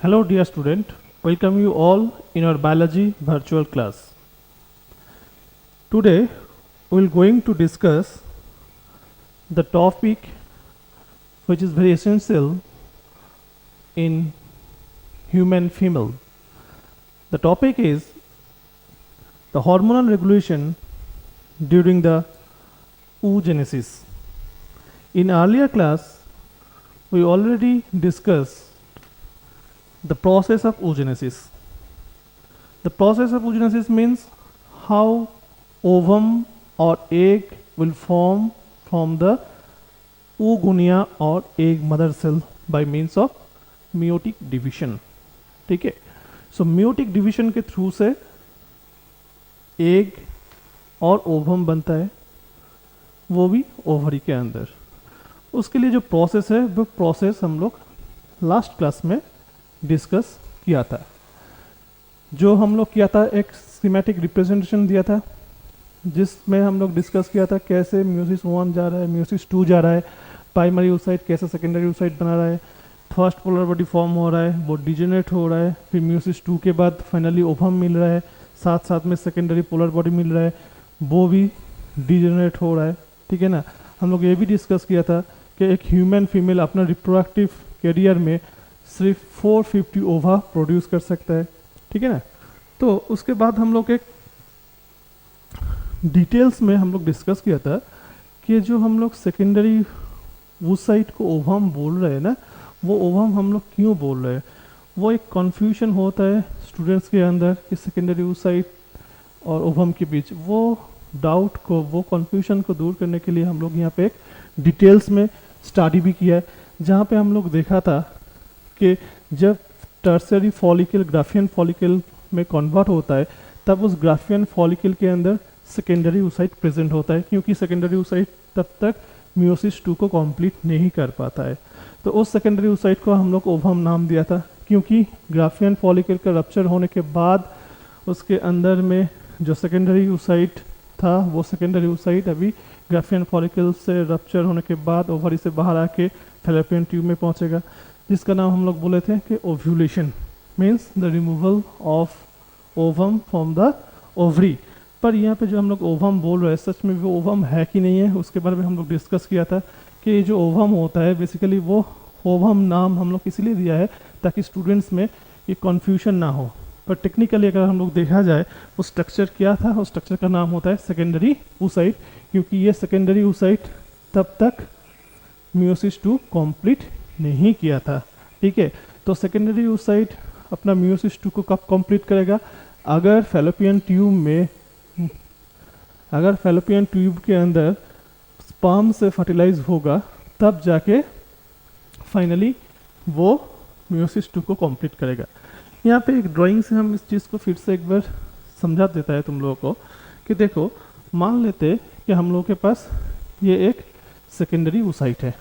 Hello dear student, welcome you all in our biology virtual class. Today we will going to discuss the topic which is very essential in human female. The topic is the hormonal regulation during the oogenesis. In earlier class we already discussed the process of oogenesis. The process of oogenesis means how ovum or egg will form from the oogonia or egg mother cell by means of meiotic division. ठीक है, सो meiotic division के through से egg और ovum बनता है, वो भी ovary के अंदर. उसके लिए जो प्रोसेस है वो प्रोसेस हम लोग लास्ट क्लास में डिस्कस किया था. जो हम लोग किया था एक स्कीमेटिक रिप्रेजेंटेशन दिया था जिसमें हम लोग डिस्कस किया था कैसे म्यूसिस 1 जा रहा है, म्यूसिस 2 जा रहा है, प्राइमरी oocyte कैसे सेकेंडरी oocyte बना रहा है, फर्स्ट पोलर बॉडी फॉर्म हो रहा है, वो डिजेनरेट हो रहा है, फिर म्यूसिस 2 के बाद फाइनली ओवम मिल रहा है, साथ साथ में सेकेंडरी पोलर बॉडी मिल रहा है, वो भी डिजेनरेट हो रहा है. ठीक है ना. हम लोग ये भी डिस्कस किया था कि एक ह्यूमन फीमेल अपना रिप्रोडक्टिव करियर में सिर्फ 450 ओवा प्रोड्यूस कर सकता है. ठीक है ना. तो उसके बाद हम लोग एक डिटेल्स में हम लोग डिस्कस किया था कि जो हम लोग सेकेंडरी oocyte को ओवम बोल रहे हैं ना, वो ओवम हम लोग क्यों बोल रहे हैं. वो एक कन्फ्यूजन होता है स्टूडेंट्स के अंदर कि सेकेंडरी oocyte और ओवम के बीच. वो डाउट को, वो कन्फ्यूजन को दूर करने के लिए हम लोग यहाँ पे एक डिटेल्स में स्टडी भी किया है, जहाँ पे हम लोग देखा था कि जब टर्सरी फॉलिकल ग्राफियन फॉलिकल में कन्वर्ट होता है तब उस ग्राफियन फॉलिकल के अंदर सेकेंडरी oocyte प्रेजेंट होता है, क्योंकि सेकेंडरी oocyte तब तक म्यूसिस 2 को कंप्लीट नहीं कर पाता है. तो उस सेकेंडरी oocyte को हम लोग ओवम नाम दिया था, क्योंकि ग्राफियन फॉलिकल का रप्चर होने के बाद उसके अंदर में जो सेकेंडरी oocyte था वो सेकेंडरी oocyte अभी ग्राफियन फॉलिकल से रप्चर होने के बाद ओवरी से बाहर आके फैलोपियन ट्यूब में पहुंचेगा, जिसका नाम हम लोग बोले थे कि ovulation means the removal of ovum from the ovary. पर यहाँ पे जो हम लोग ओवम बोल रहे हैं सच में वो ओवम है कि नहीं है उसके बारे में हम लोग डिस्कस किया था कि ये जो ओवम होता है बेसिकली वो ओवम नाम हम लोग इसलिए दिया है ताकि स्टूडेंट्स में ये कन्फ्यूजन ना हो. पर टेक्निकली अगर हम लोग देखा जाए वो स्ट्रक्चर क्या था, उस स्ट्रक्चर का नाम होता है सेकेंडरी oocyte, क्योंकि ये सेकेंडरी oocyte तब तक म्यूसिस 2 कंप्लीट नहीं किया था. ठीक है. तो सेकेंडरी oocyte अपना म्यूसिस 2 को कब कंप्लीट करेगा, अगर फैलोपियन ट्यूब के अंदर स्पर्म से फर्टिलाइज होगा तब जाके फाइनली वो म्यूसिस 2 को कंप्लीट करेगा. यहाँ पे एक ड्राइंग से हम इस चीज़ को फिर से एक बार समझा देता है तुम लोगों को कि देखो, मान लेते कि हम लोगों के पास ये एक सेकेंडरी oocyte है.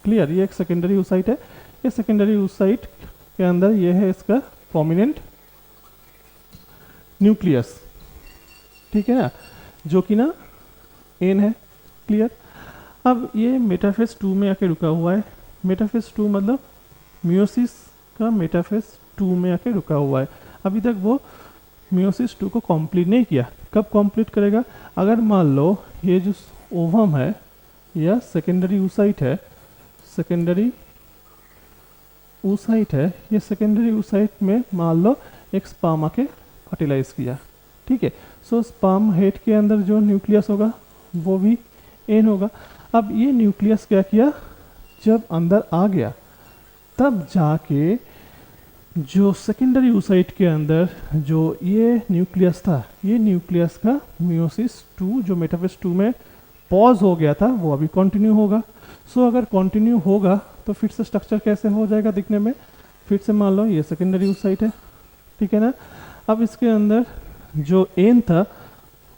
क्लियर. ये एक सेकेंडरी oocyte है. ये सेकेंडरी oocyte के अंदर ये है इसका प्रोमिनेंट न्यूक्लियस. ठीक है ना, जो कि ना एन है. क्लियर. अब ये मेटाफेज 2 में आके रुका हुआ है. मेटाफेज 2 मतलब म्यूसिस का मेटाफेज 2 में आके रुका हुआ है. अभी तक वो म्यूसिस 2 को कंप्लीट नहीं किया. कब कंप्लीट करेगा, अगर मान लो ये जो ओवम है या सेकेंडरी oocyte है, सेकेंडरी oocyte है, ये सेकेंडरी oocyte में मान लो एक स्पर्म आके फर्टिलाइज किया. ठीक है. सो स्पर्म हेड के अंदर जो न्यूक्लियस होगा वो भी एन होगा. अब ये न्यूक्लियस क्या किया, जब अंदर आ गया तब जाके जो सेकेंडरी oocyte के अंदर जो ये न्यूक्लियस था, ये न्यूक्लियस का म्यूसिस 2 जो मेटाफेज 2 में पॉज हो गया था वो अभी कंटिन्यू होगा. सो अगर कंटिन्यू होगा तो फिर से स्ट्रक्चर कैसे हो जाएगा दिखने में, फिर से मान लो ये सेकेंडरी oocyte है. ठीक है ना. अब इसके अंदर जो एन था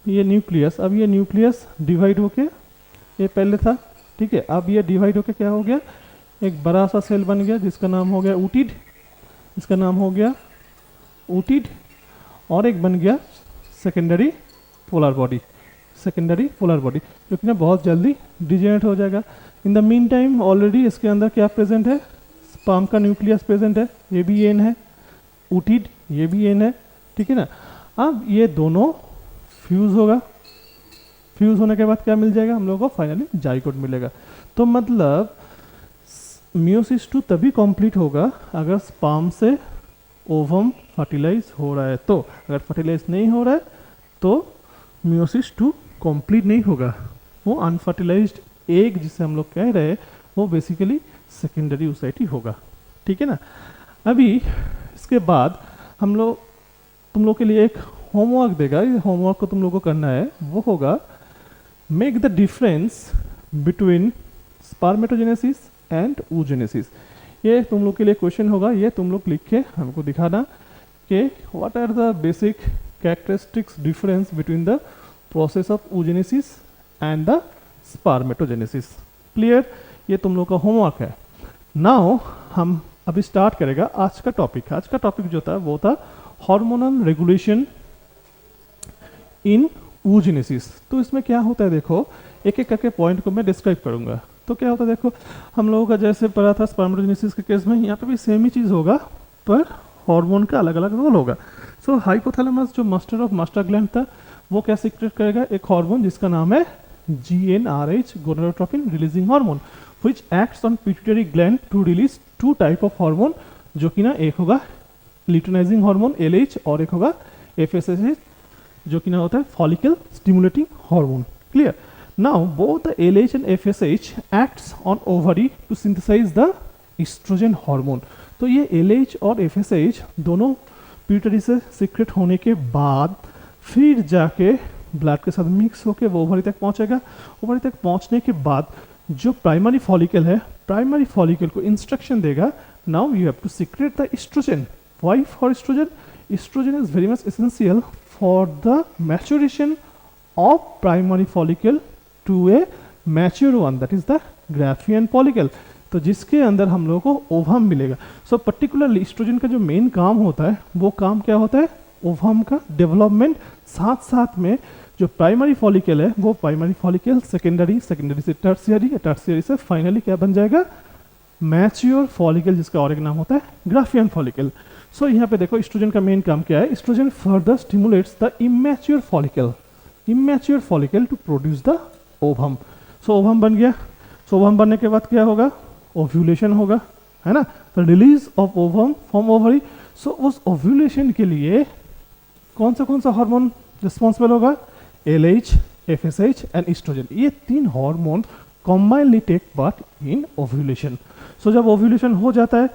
ये न्यूक्लियस, अब ये न्यूक्लियस डिवाइड होके, ये पहले था. ठीक है. अब ये डिवाइड होके क्या हो गया, एक बड़ा सा सेल बन गया जिसका नाम हो गया ऊटिड. इसका नाम हो गया ऊटिड. और एक बन गया secondary polar body. Secondary polar body जो कि ना बहुत जल्दी डिजेनरेट हो जाएगा. In the mean time already इसके अंदर क्या प्रेजेंट है, स्पर्म का न्यूक्लियस प्रेजेंट है, ये भी एन है, ऊटिड ये भी एन है, ठीक है ना। अब ये दोनों फ्यूज होगा, फ्यूज होने के बाद क्या मिल जाएगा हम लोगों को, फाइनली जाइगोट मिलेगा। तो मतलब मियोसिस 2 तभी कंप्लीट होगा अगर स्पर्म से ओवम फर्टिलाइज हो रहा है, तो अगर फर्टिलाइज नहीं हो रहा है तो मियोसिस 2 कंप्लीट नहीं होगा। वो अनफर्टिलाइज्ड एग जिसे हम लोग कह रहे हैं वो बेसिकली सेकेंडरी ओसाइटी होगा, ठीक है ना। अभी इसके बाद हम लोग तुम लोग के लिए एक होमवर्क देगा, ये होमवर्क को तुम लोग को करना है, वो होगा make the difference between spermatogenesis and oogenesis। ये तुम लोग के लिए क्वेश्चन होगा, ये तुम लोग लिख के हमको दिखाना कि what are the basic characteristics difference between the process of oogenesis and the spermatogenesis. Clear, ये तुम लोग का होमवर्क है। नाउ हम अभी स्टार्ट करेगा आज का टॉपिक। आज का टॉपिक जो था वो था हार्मोनल रेगुलेशन इन oogenesis। तो इसमें क्या होता है देखो, एक एक करके पॉइंट को मैं डिस्क्राइब करूंगा। तो क्या होता है देखो, हम लोगों का जैसे पढ़ा था स्पर्मेटोजेनेसिस के केस में, यहाँ पे भी सेम ही चीज़ होगा पर हार्मोन का अलग अलग रोल होगा। सो हाइपोथैलेमस जो मास्टर ऑफ मास्टर ग्लैंड था वो क्या सीक्रेट करेगा, एक हार्मोन जिसका नाम है GnRH gonadotropin releasing hormone, which acts on pituitary gland to release 2 type of hormone, जो कि ना एक होगा ल्यूटिनाइजिंग हार्मोन LH और एक होगा FSH जो कि ना होता है follicle stimulating hormone. Clear. Now both the LH and FSH acts on ovary to synthesize the estrogen hormone। तो ये LH और FSH दोनों पिट्यूटरी से सीक्रेट होने के बाद फिर जाके ब्लड के साथ मिक्स होकर वो ओवरी तक पहुंचेगा। ओवरी तक पहुंचने के बाद जो प्राइमरी फॉलिकल है, प्राइमरी फॉलिकल को इंस्ट्रक्शन देगा, now you have to secrete the estrogen. Why for estrogen? Estrogen is very much essential for the maturation of primary follicle to a mature one, that is the Graafian follicle, तो जिसके अंदर हम लोगों को ovum मिलेगा। So particularly oestrogen का जो main काम होता है वो काम क्या होता है, ओवम का डेवलपमेंट। साथ साथ में जो प्राइमरी फॉलिकल है वो प्राइमरी फॉलिकल सेकेंडरी, सेकेंडरी से टर्शियरी, टर्शियरी से फाइनली क्या बन जाएगा, मैच्योर फॉलिकल, जिसका और एक नाम होता है ग्राफियन फॉलिकल। सो यहाँ पे देखो एस्ट्रोजन का मेन काम क्या है, estrogen further stimulates the immature follicle, immature follicle to produce the ovum. So ovum बन गया। सो ओवम बनने के बाद क्या होगा, ओव्यूलेशन होगा, है ना, तो release of ovum from ovary. So उस ओव्यूलेशन के लिए कौन सा हार्मोन रिस्पॉन्सिबल होगा, LH, FSH एंड एस्ट्रोजन। ये 3 hormone combinedly take part in ovulation. So जब ओव्यूलेशन हो जाता है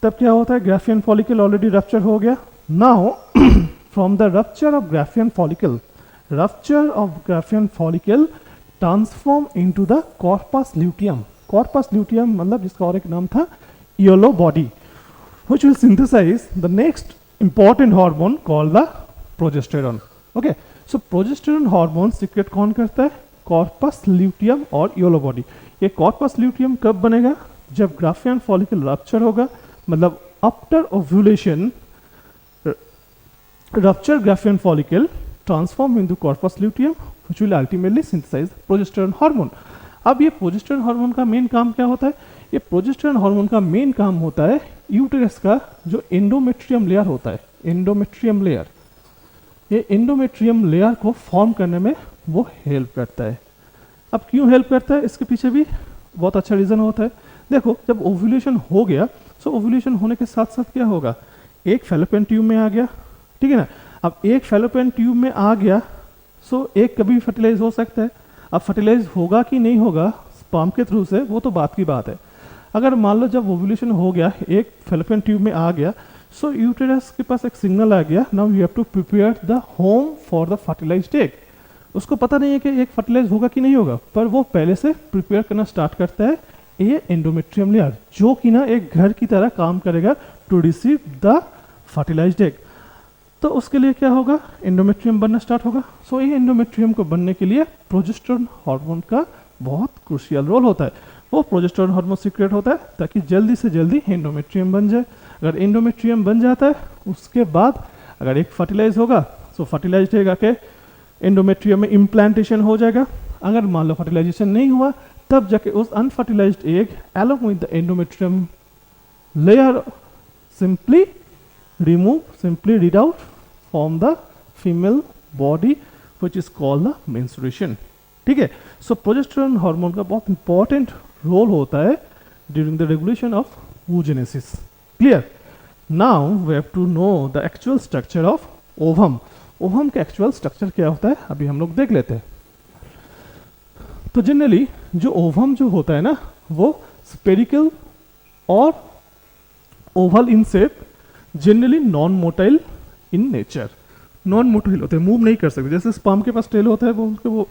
तब क्या होता है, ग्राफियन फॉलिकल ऑलरेडी रप्चर हो गया। Now from the rupture of Graafian follicle, rupture of Graafian follicle transform into the corpus luteum. Corpus luteum मतलब जिसका और एक नाम था yellow body, which will synthesise the next important hormone called the progesterone. Okay, so progesterone hormone secrete कौन करता है, corpus luteum और येलो बॉडी। ये कॉर्पस ल्यूटियम कब बनेगा, जब ग्राफियन फॉलिकल रप्चर होगा, मतलब after ovulation rupture Graafian follicle transform into corpus luteum which will ultimately synthesize progesterone hormone। अब ये प्रोजेस्टेरॉन हार्मोन का मेन काम क्या होता है, ये प्रोजेस्टेरॉन हार्मोन का मेन काम होता है यूटेरस का जो एंडोमेट्रियम लेयर होता है, एंडोमेट्रियम लेयर, ये एंडोमेट्रियम लेयर को फॉर्म करने में वो हेल्प करता है। अब क्यों हेल्प करता है, इसके पीछे भी बहुत अच्छा रीज़न होता है। देखो जब ओव्यूलेशन हो गया, सो ओव्यूलेशन होने के साथ साथ क्या होगा, एक फैलोपियन ट्यूब में आ गया, ठीक है ना। अब एक फैलोपियन ट्यूब में आ गया, सो एक कभी फर्टिलाइज हो सकता है। अब फर्टिलाइज होगा कि नहीं होगा स्पर्म के थ्रू से, वो तो बात की बात है। अगर मान लो जब ओव्यूलेशन हो गया, एक फैलोपियन ट्यूब में आ गया, सो यूटेरस के पास एक सिग्नल आ गया, now you have to prepare the home for the fertilised egg. उसको पता नहीं है कि एक फर्टिलाइज होगा कि नहीं होगा, पर वो पहले से प्रिपेयर करना स्टार्ट करता है ये एंडोमेट्रियम लेयर, जो कि ना एक घर की तरह काम करेगा to receive the fertilised egg. तो उसके लिए क्या होगा, एंडोमेट्रियम बनना स्टार्ट होगा। सो ये एंडोमेट्रियम को बनने के लिए प्रोजेस्टेरॉन हार्मोन का बहुत क्रूशियल रोल होता है। वो प्रोजेस्टेरॉन हार्मोन सीक्रेट होता है ताकि जल्दी से जल्दी एंडोमेट्रियम बन जाए। अगर एंडोमेट्रियम बन जाता है उसके बाद अगर एक फर्टिलाइज होगा, सो फर्टिलाइज एग आके एंडोमेट्रियम में इम्प्लांटेशन हो जाएगा। अगर मान लो फर्टिलाइजेशन नहीं हुआ, तब जाके उस unfertilised egg along with the endometrium layer simply simply read out from the female body which is called the menstruation. ठीक है, सो प्रोजेस्टेरोन हार्मोन का बहुत इंपॉर्टेंट रोल होता है during the regulation of oogenesis. Clear? Now we have to know the actual structure of ovum. Ovum का actual structure क्या होता है अभी हम लोग देख लेते हैं. तो जनरली जो ओवम जो होता है ना वो स्पेरिकल और oval in shape, generally non motile in nature. Non motile होते हैं, मूव नहीं कर सकते. जैसे स्पर्म के पास टेल होता है वो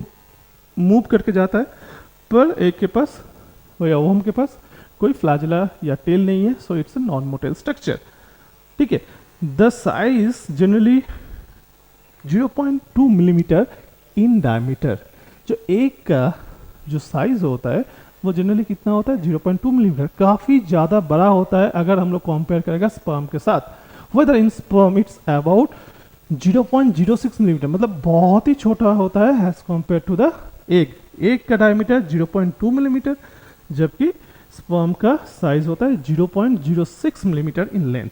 मूव करके जाता है, पर एक के पास या ओवम के पास कोई फ्लैजेला या टेल नहीं है, so it's a non motile structure. ठीक है. The size generally 0.2 millimetre in diameter. जो एक का जो साइज होता है वो जनरली कितना होता है 0.2 मिलीमीटर. काफ़ी ज़्यादा बड़ा होता है अगर हम लोग कंपेयर करेगा स्पर्म के साथ. Whether in sperm it's about 0.06 millimetre, मतलब बहुत ही छोटा होता है as compare to the egg. Egg का डायमीटर 0.2 मिलीमीटर, जबकि स्पर्म का साइज होता है 0.06 मिलीमीटर इन लेंथ.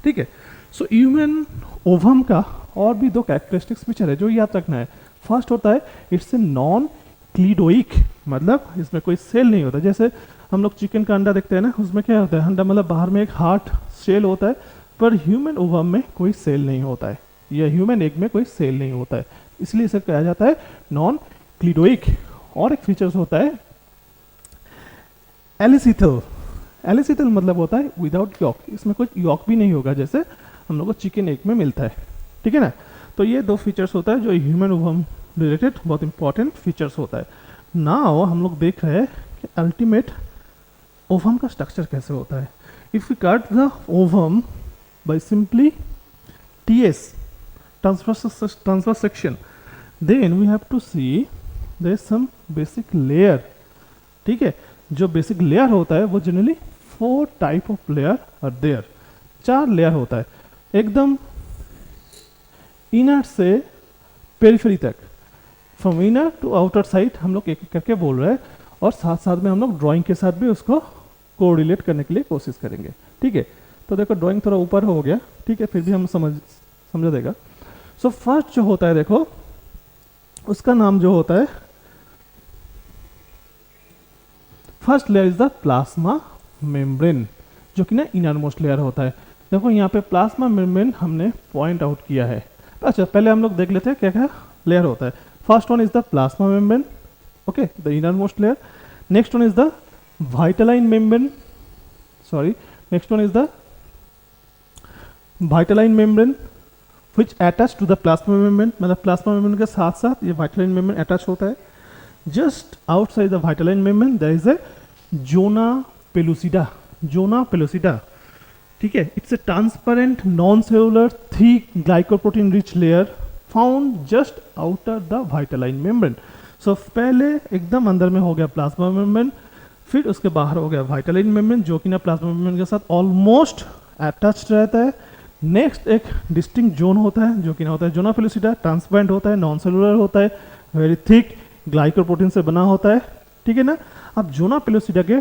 ठीक है. सो ह्यूमन ओवम का और भी दो कैरेक्टरिस्टिक्स फीचर है जो याद रखना है. फर्स्ट होता है इट्स ए नॉन क्लीडोइक, मतलब इसमें कोई सेल नहीं होता. जैसे हम लोग चिकन का अंडा देखते हैं ना, उसमें क्या होता है अंडा मतलब बाहर में एक हार्ड सेल होता है, पर ह्यूमन ओवम में कोई सेल नहीं होता है, या ह्यूमन एग में कोई सेल नहीं होता है, इसलिए इसे कहा जाता है नॉन क्लीडोइक. और एक फीचर्स होता है एलिसिथल. एलिसिथल मतलब होता है विदाउट यॉक, इसमें कोई यॉक भी नहीं होगा जैसे हम लोग को चिकन एग में मिलता है. ठीक है ना. तो ये दो फीचर्स होता है जो ह्यूमन ओवम रिलेटेड बहुत इंपॉर्टेंट फीचर्स होता है. नाउ हम लोग देख रहे हैं कि अल्टीमेट ओवम का स्ट्रक्चर कैसे होता है. If you cut the ovum by simply TS, transverse section, then we have to see there is some basic layer. ठीक है. जो बेसिक लेयर होता है वो generally 4 type of layer are there. 4 layer होता है एकदम इनर से पेरिफेरी तक. From inner to outer side हम लोग एक एक करके बोल रहे हैं, और साथ साथ में हम लोग ड्राइंग के साथ भी उसको कोरिलेट करने के लिए कोशिश करेंगे. ठीक है. तो देखो ड्राइंग थोड़ा ऊपर हो गया, ठीक है, फिर भी हम समझा देगा. सो फर्स्ट जो होता है देखो उसका नाम जो होता है first layer is the plasma membrane, जो कि ना इनर मोस्ट लेयर होता है. देखो यहाँ पे प्लाज्मा मेम्ब्रेन हमने पॉइंट आउट किया है. अच्छा पहले हम लोग देख लेते हैं क्या क्या लेयर होता है. First one is the plasma membrane, okay, the inner most layer. Next one is the vitelline membrane, sorry, next one is the vitelline membrane which attach to the plasma membrane, मतलब plasma membrane के साथ साथ ये vitelline membrane attach होता है. Just outside the vitelline membrane there is a zona pellucida. Zona pellucida, ठीक है, it's a transparent non cellular thick glycoprotein rich layer found just outer the vitelline membrane. So पहले एकदम अंदर में हो गया प्लाज्मा मेम्ब्रेन, फिर उसके बाहर हो गया वाइटालाइन मेम्ब्रेन जो कि ना प्लाज्मा मेम्ब्रेन के साथ ऑलमोस्ट अटैच्ड रहता है. नेक्स्ट एक डिस्टिंक्ट जोन होता है जो कि ना होता है जोना पेलुसिडा, ट्रांसपेरेंट होता है, नॉन सेलुलर होता है, वेरी थिक ग्लाइकोप्रोटीन से बना होता है. ठीक है ना. अब जोना पेलुसिडा के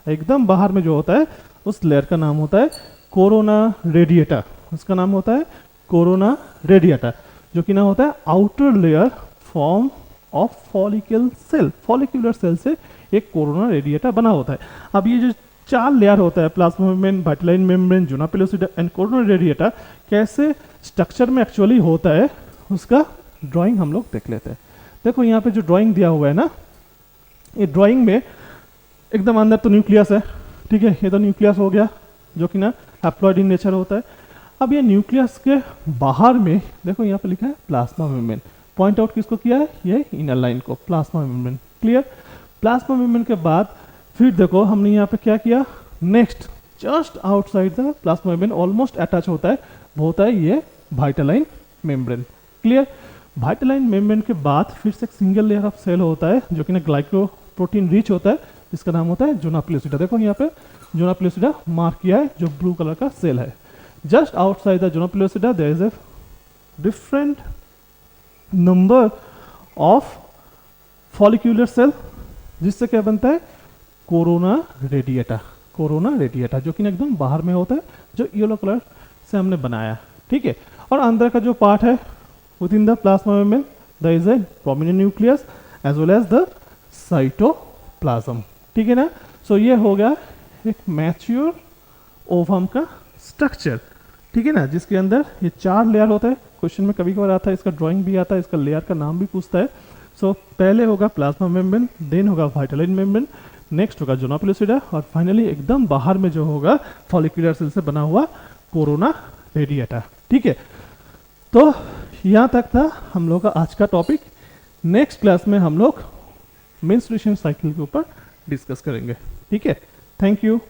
एकदम बाहर में जो होता है उस लेयर का नाम होता है कोरोना रेडिएटा. उसका नाम होता है कोरोना रेडिएटा, जो कि ना होता है outer layer form of follicle cell. Follicular cell से एक कोरोना रेडिएटा बना होता है. अब ये जो 4 लेयर होता है plasma membrane, vitelline membrane, zona pellucida and corona radiata, कैसे स्ट्रक्चर में एक्चुअली होता है उसका ड्राइंग हम लोग देख लेते हैं. देखो यहाँ पे जो ड्राइंग दिया हुआ है ना, ये ड्राइंग में एकदम अंदर तो न्यूक्लियस है. ठीक है, ये तो न्यूक्लियस हो गया जो कि ना हैप्लॉइड इन नेचर होता है. अब ये न्यूक्लियस के बाहर में देखो यहाँ पे लिखा है प्लाज्मा मेम्ब्रेन. पॉइंट आउट किसको किया है, ये इनर लाइन को, plasma membrane. Clear. Plasma membrane के बाद फिर देखो हमने यहाँ पे क्या किया, next just outside the plasma membrane almost attach होता है, वो होता है ये वाइटालाइन मेम्ब्रेन. क्लियर. वाइटालाइन मेम्ब्रेन के बाद फिर से एक सिंगल लेयर ऑफ सेल होता है जो कि ना ग्लाइकोप्रोटीन रिच होता है, जिसका नाम होता है जोना पेलुसिडा. देखो यहाँ पे जोना पेलुसिडा मार्क किया है जो ब्लू कलर का सेल है. Just outside the zona pellucida there is a different number of follicular cell, जिससे क्या बनता है कोरोना रेडिएटा. कोरोना रेडिएटा, जो कि एकदम बाहर में होता है, जो येलो कलर से हमने बनाया, ठीक है। और अंदर का जो पार्ट है, within the plasma membrane there is a prominent nucleus as well as the cytoplasm, ठीक है ना। सो ये हो गया एक मैच्योर ओवम का स्ट्रक्चर, ठीक है ना, जिसके अंदर ये 4 लेयर होते हैं। क्वेश्चन में कभी कभार आता है, इसका ड्राइंग भी आता है, इसका लेयर का नाम भी पूछता है। सो पहले होगा प्लाज्मा मेम्ब्रेन, देन होगा वाइटलाइन मेम्ब्रेन, नेक्स्ट होगा ज़ोना पेलुसिडा, और फाइनली एकदम बाहर में जो होगा फॉलिकुलर सेल से बना हुआ कोरोना रेडिएटा, ठीक है। तो यहाँ तक था हम लोग का आज का टॉपिक। नेक्स्ट क्लास में हम लोग मेंस्ट्रुएशन साइकिल के ऊपर डिस्कस करेंगे, ठीक है। Thank you.